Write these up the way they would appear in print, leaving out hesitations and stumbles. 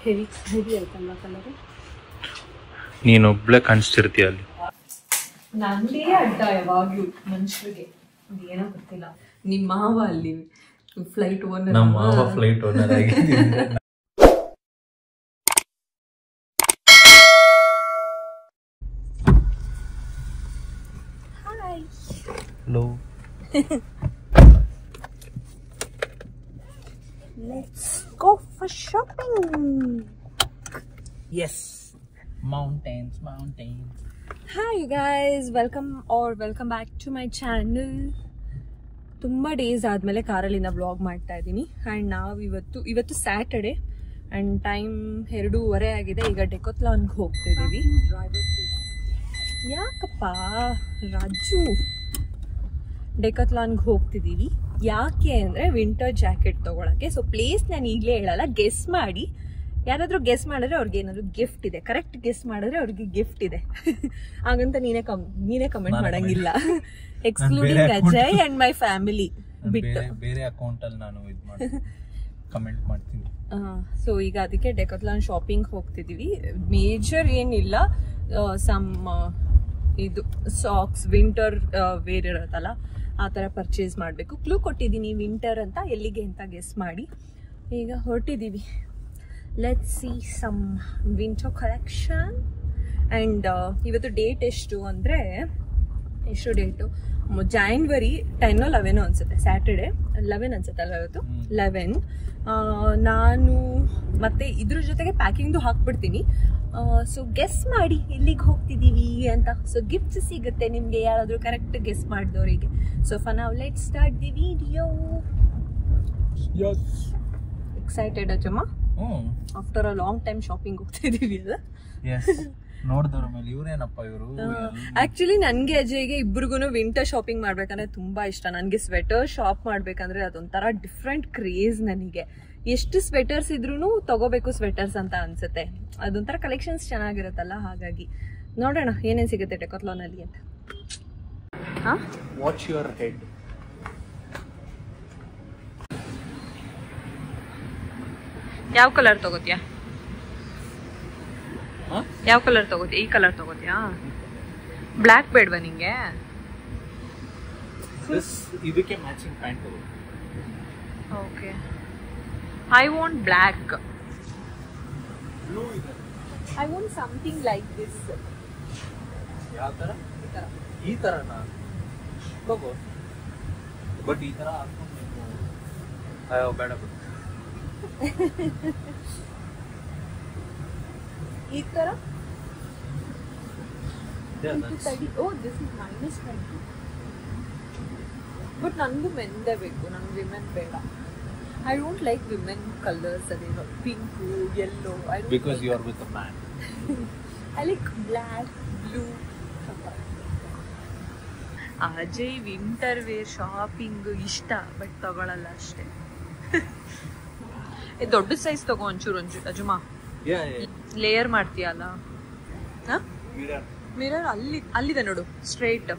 Heavy heavy ಆಯ್ತಲ್ಲ colour. ನೀನೊಬ್ಳೆ ಕಾಣಿಸ್ತಿರ್ತೀಯ ಅಲ್ಲಿ. ನಂದೇ ಅಡ್ಡ ಯಾವಾಗ್ಲೂ ಮನುಷ್ಯರಿಗೆ ಏನೋ ಗೊತ್ತಿಲ್ಲ. ನಿಮ್ಮ ಮಾವ ಅಲ್ಲಿ ಫ್ಲೈಟ್ ಓನರ್. ನಮ್ಮ ಮಾವ ಫ್ಲೈಟ್ ಓನರ್ ಆಗಿದ್ದೀನಿ. Hi. Hello. Let's go for shopping. Yes. Mountains. Hi you guys, welcome back to my channel. ತುಂಬಾ ಡೇಸ್ ಆದಮೇಲೆ ಕಾರಲ್ಲಿನ ವ್ಲಾಗ್ ಮಾಡ್ತಾ ಇದ್ದೀನಿ. ಆ್ಯಂಡ್ ನಾವು ಇವತ್ತು ಸ್ಯಾಟರ್ಡೆ ಆ್ಯಂಡ್ ಟೈಮ್ 2:30 ಆಗಿದೆ. ಈಗ ಡೆಕೋತ್ಲಾನ್ಗೆ ಹೋಗ್ತಿದ್ದೀವಿ. ಯಾಕಪ್ಪ ರಾಜು, ಡೆಕೋತ್ಲಾನ್ಗೆ ಹೋಗ್ತಿದ್ದೀವಿ. ಯಾಕೆ ಅಂದರೆ ವಿಂಟರ್ ಜಾಕೆಟ್ ತೊಗೊಳಕ್ಕೆ. ಸೊ ಪ್ಲೇಸ್ ನಾನು ಈಗಲೇ ಹೇಳಲ್ಲ, ಗೆಸ್ ಮಾಡಿ. ಯಾರಾದರೂ ಗೆಸ್ ಮಾಡಿದ್ರೆ ಅವ್ರಿಗೆ ಏನಾದರೂ ಗಿಫ್ಟ್ ಇದೆ. ಕರೆಕ್ಟ್ ಗೆಸ್ ಮಾಡಿದ್ರೆ ಅವ್ರಿಗೆ ಗಿಫ್ಟ್ ಇದೆ. ಹಾಗಂತ ನೀನೇ ಕಮೆಂಟ್ ಮಾಡಂಗಿಲ್ಲ. Excluding Ajay and my family ಬಿಟ್ಟು ಬೇರೆ ಅಕೌಂಟ್ ಅಲ್ಲಿ ನಾನು ಕಮೆಂಟ್ ಮಾಡ್ತೀನಿ. ಸೊ ಈಗ ಅದಕ್ಕೆ ಡೆಕೋತ್ಲಾನ್ ಶಾಪಿಂಗ್ ಹೋಗ್ತಿದೀವಿ. ಮೇಜರ್ ಏನಿಲ್ಲ, ಸಮ್ ಇದು ಸಾಕ್ಸ್ ವಿಂಟರ್ ವೇರ್ ಇರುತ್ತಲ್ಲ ಆ ಥರ ಪರ್ಚೇಸ್ ಮಾಡಬೇಕು. ಕ್ಲೂ ಕೊಟ್ಟಿದ್ದೀನಿ ವಿಂಟರ್ ಅಂತ, ಎಲ್ಲಿಗೆ ಅಂತ ಗೆಸ್ ಮಾಡಿ. ಈಗ ಹೊರಟಿದ್ದೀವಿ. Let's see some winter collection. And ಇವತ್ತು ಡೇಟ್ ಎಷ್ಟು ಅಂದರೆ, ಎಷ್ಟು ಡೇಟು? ಜಾನ್ವರಿ 10 or 11 ಅನ್ಸುತ್ತೆ. ಸ್ಯಾಟರ್ಡೆ 11 ಅನ್ಸುತ್ತೆ ಅಲ್ಲ ಇವತ್ತು. 11. ನಾನು ಮತ್ತೆ ಇದ್ರ ಜೊತೆಗೆ ಪ್ಯಾಕಿಂಗ್ದು ಹಾಕ್ಬಿಡ್ತೀನಿ. ಸೊ ಗೆಸ್ ಮಾಡಿ ಎಲ್ಲಿಗೆ ಹೋಗ್ತಿದ್ದೀವಿ ಅಂತ. ಸೊ ಗಿಫ್ಟ್ಸ್ ಸಿಗುತ್ತೆ ನಿಮಗೆ ಯಾರಾದರೂ ಕರೆಕ್ಟ್ ಗೆಸ್ ಮಾಡಿದವರಿಗೆ. So for now let's start the video. Excited ಅಜ್ಜಮ್ಮ? After a long time shopping ಹೋಗ್ತಿದ್ದೀವಿ ಅಲ್ಲ. ನೋಡಿದವ್ರ ಮೇಲೆ ಇವ್ರೇನಪ್ಪ ಇವರು. ಆಕ್ಚುಲಿ ನನ್ಗೆ ಅಜಯ್ಗೆ ಇಬ್ರಿಗೂ ವಿಂಟರ್ ಶಾಪಿಂಗ್ ಮಾಡ್ಬೇಕಂದ್ರೆ ತುಂಬಾ ಇಷ್ಟ. ನನ್ಗೆ ಸ್ವೆಟರ್ ಶಾಪ್ ಮಾಡ್ಬೇಕಂದ್ರೆ ಅದೊಂಥರ ಡಿಫ್ರೆಂಟ್ ಕ್ರೇಜ್ ನನಗೆ. ಎಷ್ಟು ಸ್ವೆಟರ್ಸ್ ಇದ್ರೂ ತಗೋಬೇಕು ಸ್ವೆಟರ್ಸ್ ಅಂತ ಅನ್ಸುತ್ತೆ. ಅದೊಂಥರ ಕಲೆಕ್ಷನ್ಸ್ ಚೆನ್ನಾಗಿರುತ್ತಲ್ಲ, ಹಾಗಾಗಿ ನೋಡೋಣ ಏನೇನ್ ಸಿಗುತ್ತೆ ಡೆಕೋತ್ಲಾನ್ ಅಲ್ಲಿ ಅಂತ. Watch your head. ಯಾವ ಕಲರ್ ತಗೋತಿಯಾ? ಯಾವ ಕಲರ್ ತಗೋತಿಯಾ? ಈ ಕಲರ್ ತಗೋತಿಯಾ? ಬ್ಲ್ಯಾಕ್ ಬೇಡವಾ ನಿಂಗೆ? ಇದಕ್ಕೆ ಮ್ಯಾಚಿಂಗ್ ಪ್ಯಾಂಟ್ ತಗೋ. Okay, I want black. I want something like this. ಯಾವ ತರ? ಈ ತರನಾ? ತಗೋ. ಬಟ್ ಈ ತರ ಹಾಕೊಂಡು ಅಯ್ಯೋ ಬೇಡ ಬಿಡು. ಈ ತರ ಓ ದಿಸ್ ಇಸ್ -20. ಬಟ್ ನನಗೂ ಮೆಂದೇ ಬೇಕು, ನನಗೆ ವಿಮೆನ್ ಬೇಡ. I don't like women colours. ಅದೇನೋ pink, yellow. Because you are with a man. I like black, blue. Ajay winter wear shopping ಇಷ್ಟ, ಬಟ್ ತಗೊಳಲ್ಲ ಅಷ್ಟೇ. ದೊಡ್ಡ ಸೈಜ್ ತಗೋ ಒಂಚೂರು ಅಜುಮ. ಲೇಯರ್ ಮಾಡ್ತೀಯಲ್ಲ. ಮಿರರ್ ಅಲ್ಲಿದೆ ನೋಡು, ಸ್ಟ್ರೈಟ್.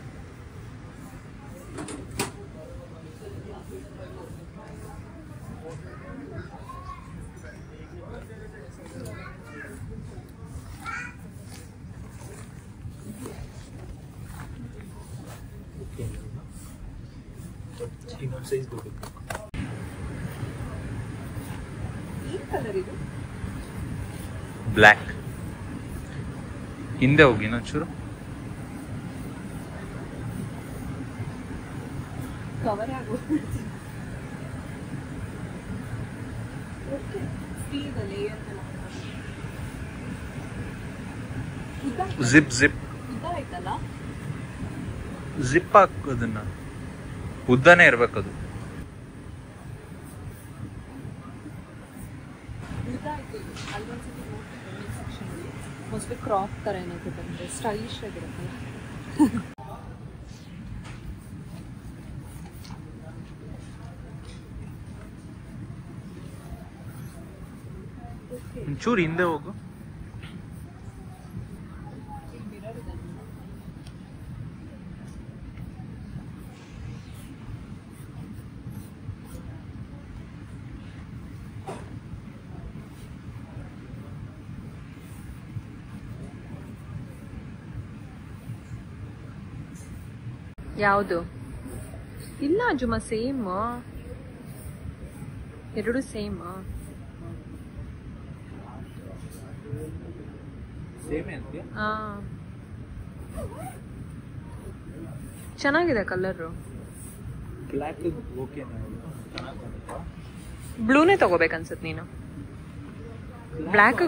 ಇನ್ನೊಂದು ಸೈಜ್ ದೊಡ್ಡ. ಈ ಕಲರ್ ಇದು ಬ್ಲ್ಯಾಕ್. ಹಿಂದೆ ಹೋಗಿ ಇನ್ನೊಂಚೂರು. ಕವರ್ ಆಗೋ. ಜಿಪ್ ಜಿಪ್ ಆಯ್ತಲ್ಲ. ಜಿಪ್ ಹಾಕೋದನ್ನ ಉದ್ದನೇ ಇರ್ಬೇಕದು. ಮೋಸ್ಟ್ಲಿ ಕ್ರಾಪ್ ಥರ ಏನಾದ್ರು ಬಂದರೆ ಸ್ಟೈಲಿಶ್ ಆಗಿರುತ್ತಲ್ಲ. ಒಂಚೂರು ಹಿಂದೆ ಹೋಗು. ಯಾವುದು ಇಲ್ಲ ಅಜುಮ ಸೇಮ್ ಎರಡು ಸೇಮ್ ಚೆನ್ನಾಗಿದೆ ಕಲರ್ ಬ್ಲೂನೇ ತಗೋಬೇಕನ್ಸತ್ ನೀನು ಬ್ಲ್ಯಾಕ್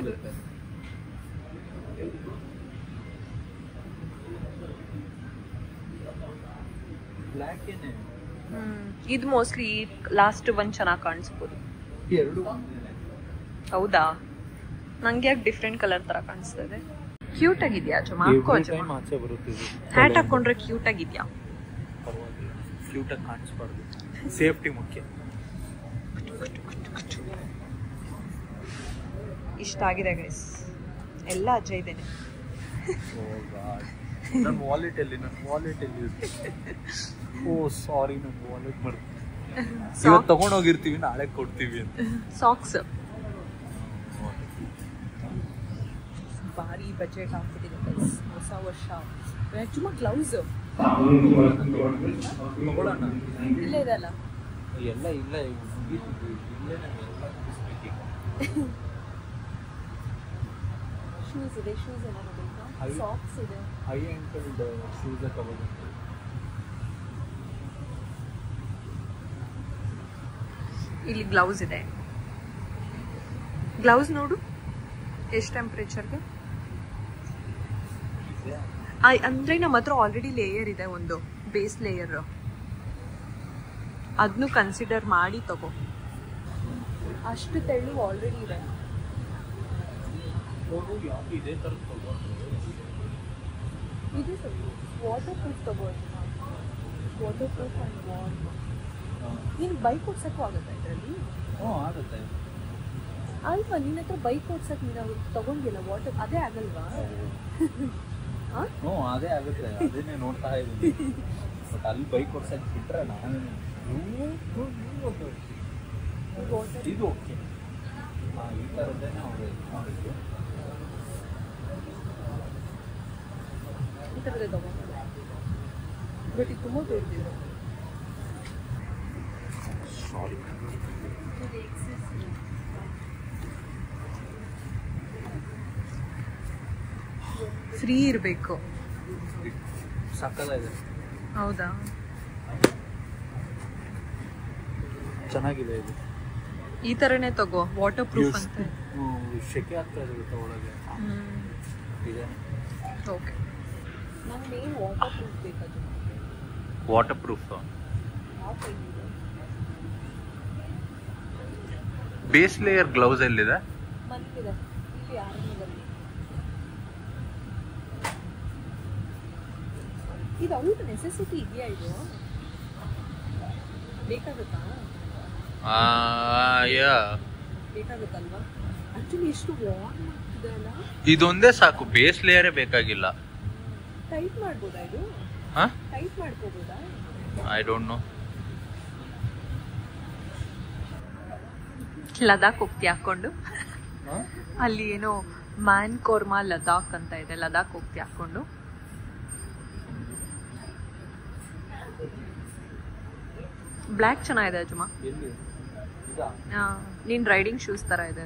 ಇದು ಮೋಸ್ಟ್ಲಿ ಲಾಸ್ಟ್ ಒಂದ್ ಚೆನ್ನಾಗಿ ಕಾಣಿಸ್ಬೋದು ಹೌದಾ ನಂಗೆ ಯಾಕೆ ಡಿಫ್ರೆಂಟ್ ಕಲರ್ ತರ ಕಾಣಿಸ್ತಾ ಇದೆ ಕ್ಯೂಟ್ ಆಗಿದ್ಯಾ ಅಜಮ ಹಾಕೋ ಅಜಮ ಹ್ಯಾಟ್ ಹಾಕೊಂಡ್ರೆ ಕ್ಯೂಟ್ ಆಗಿದ್ಯಾ ಕ್ಯೂಟ್ ಆಗಿ ಕಾಣಿಸ್ಬಾರ್ದು ಸೇಫ್ಟಿ ಮುಖ್ಯ ಇಷ್ಟ ಆಗಿದೆ ಗೈಸ್ ಎಲ್ಲ ಅಜ್ಜ ಇದ್ದೇನೆ ನನ್ನ ವಾಲೆಟ್ ಎಲ್ಲಿ ಓ ಸಾರಿ ನನ್ನ ವಾಲೆಟ್ ಮಾಡಿ ಇವತ್ತು ತಗೊಂಡೋಗಿರ್ತೀವಿ ನಾಳೆ ಕೊಡ್ತೀವಿ ಅಂತ ಸಾಕ್ಸ್ ಭಾರಿ ಬಜೆಟ್ ಆಗ್ತಿದೆ ಗೈಸ್ ಹೊಸ ವರ್ಷ ಚುಮ್ಮ ಗ್ಲೌಸ್ ತಗೊಳ್ಳೋಣ ಇಲ್ಲ ಇದಲ್ಲ ಎಲ್ಲ ಇಲ್ಲ ಶೂಸ್ ಇದೆ ಶೂಸ್ ಏನಾದ್ರು ಬೇಕಾ ಸಾಕ್ಸ್ ಇದೆ ಹೈ ಆ್ಯಂಕಲ್ಡ್ ಶೂಸ್ ತಗೋದು ಇಲ್ಲಿ ಗ್ಲೌಸ್ ಇದೆ ಗ್ಲೌಸ್ ನೋಡು ಎಷ್ಟು ಟೆಂಪರೇಚರ್ಗೆ ಅಂದ್ರೆ ನಮ್ಮ ಹತ್ರ ಆಲ್ರೆಡಿ ಲೇಯರ್ ಇದೆ ಒಂದು ಬೇಸ್ ಲೇಯರ್ ಅದನ್ನು ಕನ್ಸಿಡರ್ ಮಾಡಿ ತಗೋ ಅಷ್ಟು ತೆಳ್ಳು ಆಲ್ರೆಡಿ ಇದೆ ಇದೇ ಥರ ಇದೆ ಸರ್ ವಾಟರ್ ಪ್ರೂಫ್ ತಗೋದು ವಾಟರ್ ಪ್ರೂಫ್ ಆ್ಯಂಡ್ ವಾರ್ಮ್ ನೀನು ಬೈಕ್ ಓಡ್ಸೋಕ್ಕೂ ಆಗುತ್ತಾ ಇದರಲ್ಲಿ ಆಗುತ್ತೆ ಅಲ್ವಾ ನಿನ್ನ ಹತ್ರ ಬೈಕ್ ಓಡ್ಸಕ್ಕೆ ನೀನು ತಗೊಂಡಿಲ್ಲ ವಾಟರ್ ಅದೇ ಆಗಲ್ವಾ ಅದೇ ಆಗುತ್ತೆ ಅದನ್ನೇ ನೋಡ್ತಾ ಇದ್ದೀನಿ ಬಟ್ ಅಲ್ಲಿ ಬೈಕ್ ಓಡ್ಸಕ್ಕೆ ಬಿಟ್ರೆ ನಾನು ಇದು ಓಕೆ ಈ ಥರದ್ದೇನೆ ಮಾಡಿದ್ದು ಈ ಥರದೇ ತಗೊಂಡು ಬಟ್ ಇದು ತುಂಬ ದೊಡ್ಡದಿದೆ ಫ್ರೀ ಇರಬೇಕು ಸಕ್ಕತ್ತಾಗಿದೆ ಹೌದಾ ಚೆನ್ನಾಗಿದೆ ಇದು ಈ ಥರನೇ ತಗೋ ವಾಟರ್ ಪ್ರೂಫ್ ಅಂತ ಶೆಕೆ ಆಗ್ತಾ ಇದೆ ಒಳಗೆ ಇದೆ ಓಕೆ ನಂಗೆ ಮೇನ್ ವಾಟರ್ ಪ್ರೂಫ್ ಬೇಕಾದ್ರೆ water proof base layer gloves ಎಲ್ಲಿದೆ ಮನೇಲಿದೆ ಇಲ್ಲಿ ಆರನೇದಲ್ಲಿ ಇದು ಅವ್ರಿಗೆ ನೆಸೆಸಿಟಿ ಇದೆಯಾ ಇದು ಬೇಕಾಗುತ್ತಾ ಬೇಕಾಗುತ್ತಲ್ವಾ ಆಕ್ಚುಲಿ ಎಷ್ಟು ವಾರ್ಮ್ ಆಗ್ತಿದೆ ಅಲ್ಲ ಇದೊಂದೇ ಸಾಕು ಬೇಸ್ ಲೇಯರೇ ಬೇಕಾಗಿಲ್ಲ ಟೈಟ್ ಮಾಡ್ಬೋದಾ ಇದು ಟೈಟ್ ಮಾಡ್ಕೋಬೋದಾ ಐ ಡೋಂಟ್ ನೋ ಲದಾಖ್ ಹೋಗ್ತಿ ಹಾಕೊಂಡು ಅಲ್ಲಿ ಏನೋ ಮ್ಯಾನ್ ಕೋರ್ಮಾ ಲದಾಖ್ ಅಂತ ಇದೆ ಲದಾಖ್ ಹೋಗ್ತಿ ಹಾಕೊಂಡು ಬ್ಲ್ಯಾಕ್ ಚೆನ್ನಾಗಿದೆ ಅಜುಮ ನೀನ್ ರೈಡಿಂಗ್ ಶೂಸ್ ತರ ಇದೆ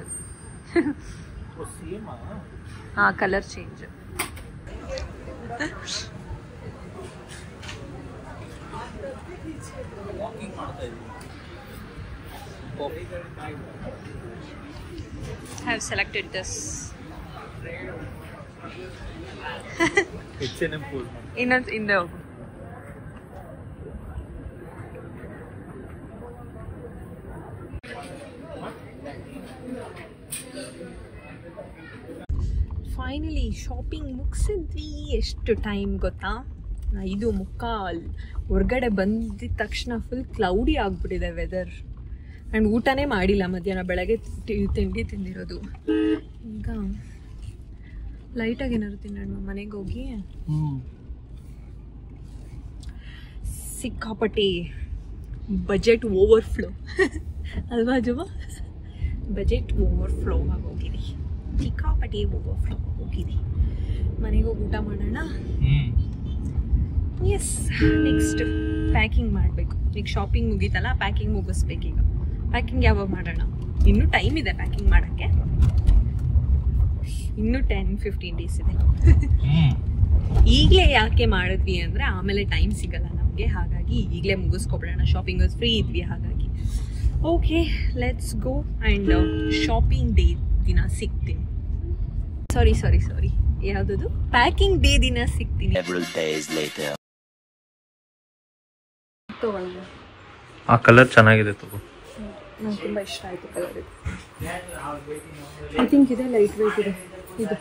ಹಾ colour change have selected this H&M pose in the finally shopping ಮುಗಿಸಿದ್ವಿ ಎಷ್ಟು ಟೈಮ್ ಗೊತ್ತಾ 5:45 ಹೊರಗಡೆ ಬಂದಿದ ತಕ್ಷಣ ಫುಲ್ ಕ್ಲೌಡಿ ಆಗಿಬಿಟ್ಟಿದೆ ವೆದರ್ ಆ್ಯಂಡ್ ಊಟನೇ ಮಾಡಿಲ್ಲ ಮಧ್ಯಾಹ್ನ ಬೆಳಗ್ಗೆ ತಿಂಡಿ ತಿಂದಿರೋದು ಈಗ ಲೈಟಾಗಿ ಏನಾದ್ರು ತಿನ್ನೋಣ ಮನೆಗೆ ಹೋಗಿ ಸಿಕ್ಕಾಪಟ್ಟಿ ಬಜೆಟ್ ಓವರ್ಫ್ಲೋ ಅಲ್ವಾ ಜುವ ಬಜೆಟ್ ಓವರ್ಫ್ಲೋ ಆಗೋಗಿದೆ ಸಿಕ್ಕಾಪಟ್ಟಿ ಓವರ್ಫ್ಲೋ ಹೋಗಿದೆ ಮನೆಗೆ ಹೋಗಿ ಊಟ ಮಾಡೋಣ ಎಸ್, ನೆಕ್ಸ್ಟ್ ಪ್ಯಾಕಿಂಗ್ ಮಾಡಬೇಕು. ಈಗ ಶಾಪಿಂಗ್ ಮುಗೀತಲ್ಲ, ಪ್ಯಾಕಿಂಗ್ ಮುಗಿಸ್ಬೇಕೀಗ. ಪ್ಯಾಕಿಂಗ್ ಯಾವಾಗ ಮಾಡೋಣ? ಇನ್ನೂ ಟೈಮ್ ಇದೆ ಪ್ಯಾಕಿಂಗ್ ಮಾಡೋಕ್ಕೆ, ಇನ್ನೂ 10-15 ಡೇಸ್ ಇದೆ. ಈಗಲೇ ಯಾಕೆ ಮಾಡಿದ್ವಿ ಅಂದರೆ ಆಮೇಲೆ ಟೈಮ್ ಸಿಗಲ್ಲ ನಮಗೆ, ಹಾಗಾಗಿ ಈಗಲೇ ಮುಗಿಸ್ಕೊಬಿಡೋಣ. ಶಾಪಿಂಗ್ ಫ್ರೀ ಇದ್ವಿ ಹಾಗಾಗಿ. Okay, let's go. And shopping day ದಿನ ಸಿಗ್ತೀನಿ. ಸಾರಿ ಯಾವುದದು? ಪ್ಯಾಕಿಂಗ್ ಡೇ ದಿನ ಸಿಗ್ತೀನಿ. ಆ ಕಲರ್ ಚೆನ್ನಾಗಿದೆ ತಗೋ. ನಂಗೆ ತುಂಬ ಇಷ್ಟ ಆಯಿತು ಕಲರ್ ಇದು. ಐ ಥಿಂಕ್ ಇದೆ ಲೈಟ್ ವೇಟ್ ಇದೆ ಇದು.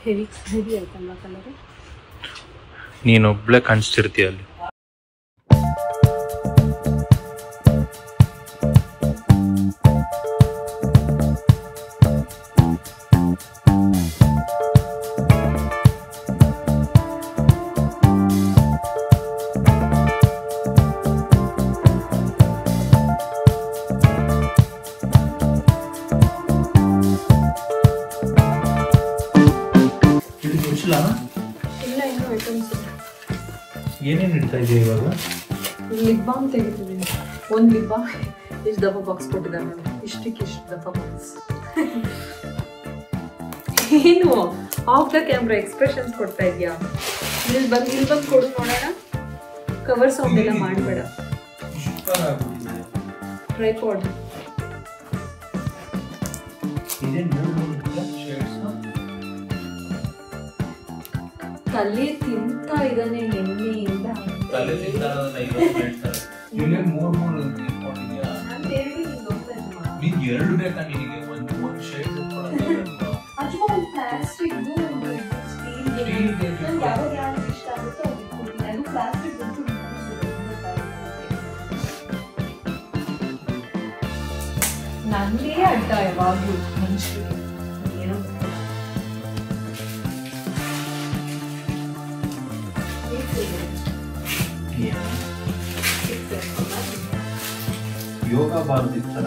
ಹೆವಿ ಆಯ್ತಲ್ವಾ ಕಲರ್? ನೀನೊಬ್ಳೆ ಕಾಣಿಸ್ತಿರ್ತೀಯ ಅಲ್ಲಿ. ಇಲ್ಲ, ಇನ್ನೂ ಐಟಮ್ಸ್ ಇದೆ. ಏನೇನು ಇಡ್ತಾ ಇದೆಯಾ ಇವಾಗ? ಲಿಪ್ ಬಾಮ್ ತೆಗಿತಿದ್ದೀನಿ. ಒಂದು ಲಿಪ್ ಬಾಮ್ ಇಷ್ಟು ದಪ್ಪ ಬಾಕ್ಸ್ ಕೊಟ್ಟಿದ್ದಾರೆ ನೋಡಿ, ಇಷ್ಟಕ್ಕೆ ಇಷ್ಟು ದಪ್ಪ ಬಾಕ್ಸ್. ಏನು ಆಫ್ ದ ಕ್ಯಾಮ್ರಾ ಎಕ್ಸ್ಪ್ರೆಷನ್ಸ್ ಕೊಡ್ತಾ ಇದೆಯಾ? ಇಲ್ಲಿ ಬಂದು ಕೊಡು ನೋಡೋಣ. ಕವರ್ ಸೌಂಡ್ ಎಲ್ಲ ಮಾಡಬೇಡ. ಟ್ರೈಪಾಡ್ ತಲೆ ತಿಂತಾ ಇದ್ದಾನೆ ಎಣ್ಣೆಯಿಂದ. ನಂದೇ ಅಡ್ಡ ಯಾವಾಗಲೂ ಮನುಷ್ಯರಿಗೆ ಏನೋ ಯೋಗ ಭಾರತಿ ತರ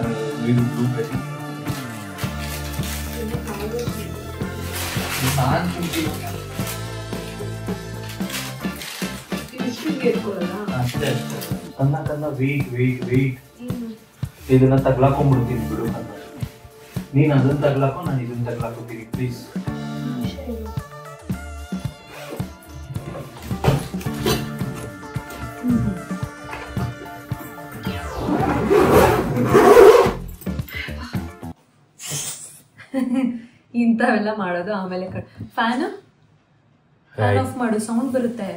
ಅಷ್ಟೇ ಸಣ್ಣ ವೆಯ್ಟ್ ಇದನ್ನ ತಗ್ಲಾಕೊಂಡ್ಬಿಡ್ತೀನಿ ಬಿಡು. ನೀನ್ ಅದನ್ನ ತಗ್ಲಾಕೋ, ನಾನು ಇದನ್ನ ತಗ್ಲಾಕೋತೀನಿ ಪ್ಲೀಸ್. ಇಂಥವೆಲ್ಲ ಮಾಡೋದು. ಆಮೇಲೆ ಫ್ಯಾನ್ ಆಫ್ ಮಾಡು, ಸೌಂಡ್ ಬರುತ್ತೆ.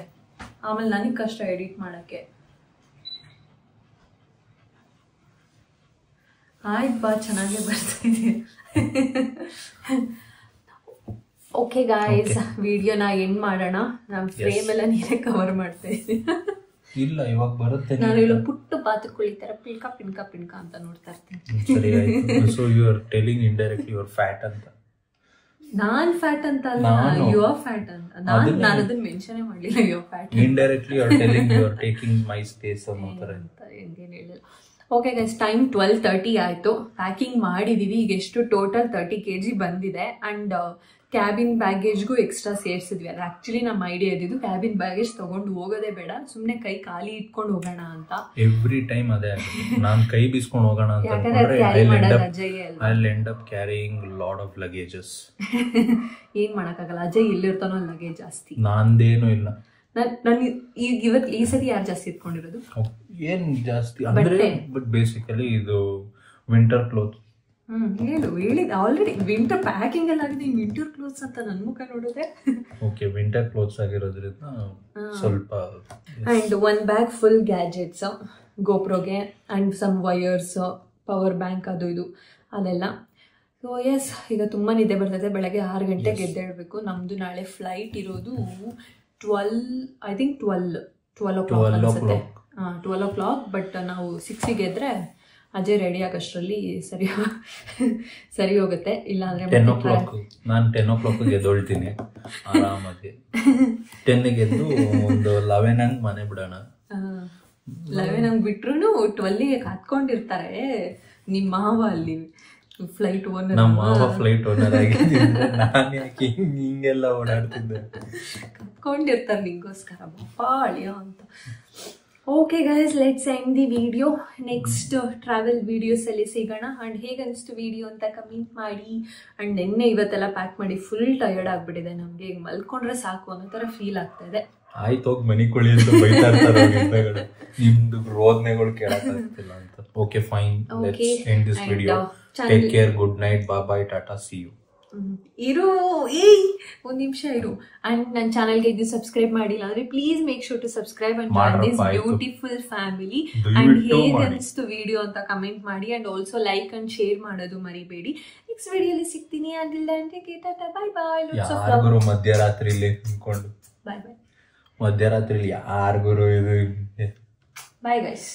ಆಮೇಲೆ ನನಗೆ ಕಷ್ಟ ಎಡಿಟ್ ಮಾಡಕ್ಕೆ. ಆಯ್ತು ಬಾ, ಚೆನ್ನಾಗೇ ಬರ್ತಾಯಿದೆ. ಓಕೆ ಗಾಯ್ಸ್, ವಿಡಿಯೋನ ಎಂಡ್ ಮಾಡೋಣ. ನಮ್ಮ ಫ್ರೇಮ್ ಎಲ್ಲ ನೀರೇ ಕವರ್ ಮಾಡ್ತಾ ಇದ್ದೀನಿ. ಇಲ್ಲ, ಇವಾಗ ಬರುತ್ತೆ. ನಾನು ಇಲ್ಲ ಪುಟ್ಟ ಬಾತುಕೋಳಿ ತರ ಪಿಣ್ಕ ಅಂತ ನೋಡ್ತಾ ಇರ್ತೀನಿ. ಸರಿ ಆಯ್ತು. So you are telling indirectly you are fat ಅಂತ. ನಾನ್ ಫ್ಯಾಟ್ ಅಂತ ಅಲ್ಲ, ಯು ಆರ್ ಫ್ಯಾಟ್ ಅಂತ. ನಾನು ಅದನ್ನ ಮೆನ್ಷನ್ ಮಾಡಲಿಲ್ಲ. You are fat indirectly you are telling you are taking my space ಅನ್ನೋ ಅಂತ ಏನು ಹೇಳಿಲ್ಲ. ಓಕೆ ಗೈಸ್, ಟೈಮ್ 12:30 ಆಯಿತು. ಪ್ಯಾಕಿಂಗ್ ಮಾಡಿದ್ದೀವಿ. ಈಗ ಎಷ್ಟು ಟೋಟಲ್ 30 kg ಬಂದಿದೆ. ಆ್ಯಂಡ್ ಕ್ಯಾಬಿನ್ ಬ್ಯಾಗೇಜ್ಗೂ ಎಕ್ಸ್ಟ್ರಾ ಸೇರಿಸಿದ್ವಿ. ಅದು ಆ್ಯಕ್ಚುಲಿ ನಮ್ಮ ಐಡಿಯಾ ಇದ್ದಿದ್ದು ಕ್ಯಾಬಿನ್ ಬ್ಯಾಗೇಜ್ ತೊಗೊಂಡು ಹೋಗೋದೇ ಬೇಡ, ಸುಮ್ಮನೆ ಕೈ ಖಾಲಿ ಇಟ್ಕೊಂಡು ಹೋಗೋಣ ಅಂತ. ಎವ್ರಿ ಟೈಮ್ ಅದೇ ಆಗುತ್ತೆ. ನಾನು ಕೈ ಬೀಸ್ಕೊಂಡು ಹೋಗೋಣ ಅಂತ ಯಾಕಂದ್ರೆ ಕ್ಯಾರಿ ಮಾಡೋದು ಅಜಯ್ ಅಲ್ಲ. I'll end up carrying lot of luggages. ಏನ್ ಮಾಡೋಕ್ಕಾಗಲ್ಲ, ಅಜಯ್ ಎಲ್ಲಿರ್ತಾನೋ ಲಗೇಜ್ ಜಾಸ್ತಿ. ನಂದೇನು ಇಲ್ಲ. ನಾನು ಇವತ್ತು ಈ ಸತಿ ಯಾರು ಜಾಸ್ತಿ ಇಟ್ಕೊಂಡಿರೋದು? ಏನ್ ಜಾಸ್ತಿ ಅಂದ್ರೆ ಬಟ್ ಬೇಸಿಕಲಿ ಇದು ವಿಂಟರ್ ಕ್ಲೋತ್. ಹೇಳಿದ ಆಲ್ರೆಡಿ ವಿಂಟರ್ ಪ್ಯಾಕಿಂಗ್ ಎಲ್ಲ ಆಗಿದೆ. ವಿಂಟರ್ ಕ್ಲೋತ್ಸ್ ಅಂತ ನನ್ನ ಮುಖ ನೋಡಿದ್ರೆ ಓಕೆ, ವಿಂಟರ್ ಕ್ಲೋತ್ಸ್ ಆಗಿರೋದ್ರಿಂದ ಸ್ವಲ್ಪ. And one bag full gadgets, ಗೋಪ್ರೋಗೆ and some wires, power bank, ಅದು ಇದು ಅದೆಲ್ಲ. ಸೊ ಎಸ್, ಈಗ ತುಂಬ ನಿದ್ದೆ ಬರ್ತದೆ. ಬೆಳಗ್ಗೆ 6 ಗಂಟೆಗೆ ಎದ್ದೇಳಬೇಕು. ನಮ್ಮದು ನಾಳೆ ಫ್ಲೈಟ್ ಇರೋದು 12 o'clock. ಬಟ್ ನಾವು 6ಗೆ ಎದ್ರೆ ಅಜಯ್ ರೆಡಿ ಆಗೋಷ್ಟರಲ್ಲಿ ಸರಿ ಹೋಗುತ್ತೆ. ಇಲ್ಲ ಅಂದ್ರೆ 10 o'clock ನಾನು 10 o'clock ಎದ್ದೊಳ್ತೀನಿ ಆರಾಮಾಗಿ. 10ಗೆ ಎದ್ದು ಒಂದು 11 ಹಂಗೆ ಮನೆ ಬಿಡೋಣ. 11 ಹಂಗೆ ಬಿಟ್ರು 12ಗೆ ಕಾತ್ಕೊಂಡಿರ್ತಾರೆ ನಿಮ್ಮ ಮಾವ ಅಲ್ಲಿ ಫ್ಲೈಟ್ ಓನರ್. ನಮ್ಮ ಮಾವ ಫ್ಲೈಟ್ ಓನರ್ ಆಗಿದ್ದಿದ್ರೆ ನಾನು ಯಾಕೆ ಹಿಂಗೆಲ್ಲ ಓಡಾಡ್ತಿದ್ದೆ. ಕಪ್ಕೊಂಡಿರ್ತಾರೆ ನಿಂಗೋಸ್ಕರ ಬಾಳಿಯ ಅಂತ. Okay guys, let's end the video. Next travel videos ಅಲ್ಲಿ ಸಿಗೋಣ. ಅಂಡ್ ಹೇಗೆ ಅನಿಸ್ತು ವಿಡಿಯೋ ಅಂತ ಕಮೆಂಟ್ ಮಾಡಿ. ಅಂಡ್ ನಿನ್ನೆ ಇವತ್ತೆಲ್ಲ ಪ್ಯಾಕ್ ಮಾಡಿ ಫುಲ್ ಟಯರ್ಡ್ ಆಗ್ಬಿಟ್ಟಿದೆ ನಮ್ಗೆ. ಈಗ ಮಲ್ಕೊಂಡ್ರೆ ಸಾಕು ಅನ್ನೋ ತರ ಫೀಲ್ ಆಗ್ತಾ ಇದೆ. ಆಯ್ತು ಹೋಗಿ ಮನಿ ಕೊಳಿ ಅಂತ ಬೈತಾ ಇರ್ತಾರೆ ನಿಮ್ದು ರೋದನೆಗಳು ಕೇಳಕ್ ಆಗ್ತಿಲ್ಲ ಅಂತ. Okay fine, let's end this video. Take care, good night, bye bye, tata, see you. ಇರು ಒಂದ್ ನಿಮಿಷ ಇರು. ಅಂಡ್ ನನ್ನ ಚಾನಲ್ಗೆ ಇದು ಸಬ್ಸ್ಕ್ರೈಬ್ ಮಾಡಿಲ್ಲ ಅಂದ್ರೆ please make sure to subscribe and join this beautiful family. And ಹೇಗೆ ಅನಿಸ್ತು ವಿಡಿಯೋ ಅಂತ ಕಮೆಂಟ್ ಮಾಡಿ. And also like and share ಮಾಡೋದು ಮರಿಬೇಡಿ. ನೆಕ್ಸ್ಟ್ ವಿಡಿಯೋಲಿ ಸಿಗ್ತೀನಿ. Bye bye. ಯಾರಿಗೂ ಮಧ್ಯರಾತ್ರಿಲಿ ಅನ್ಕೊಂಡು ಬಾಯ್ ಬಾಯ್. ಮಧ್ಯರಾತ್ರಿಲಿ ಯಾರಿಗೂ ಇದು ಬಾಯ್ ಗೈಸ್.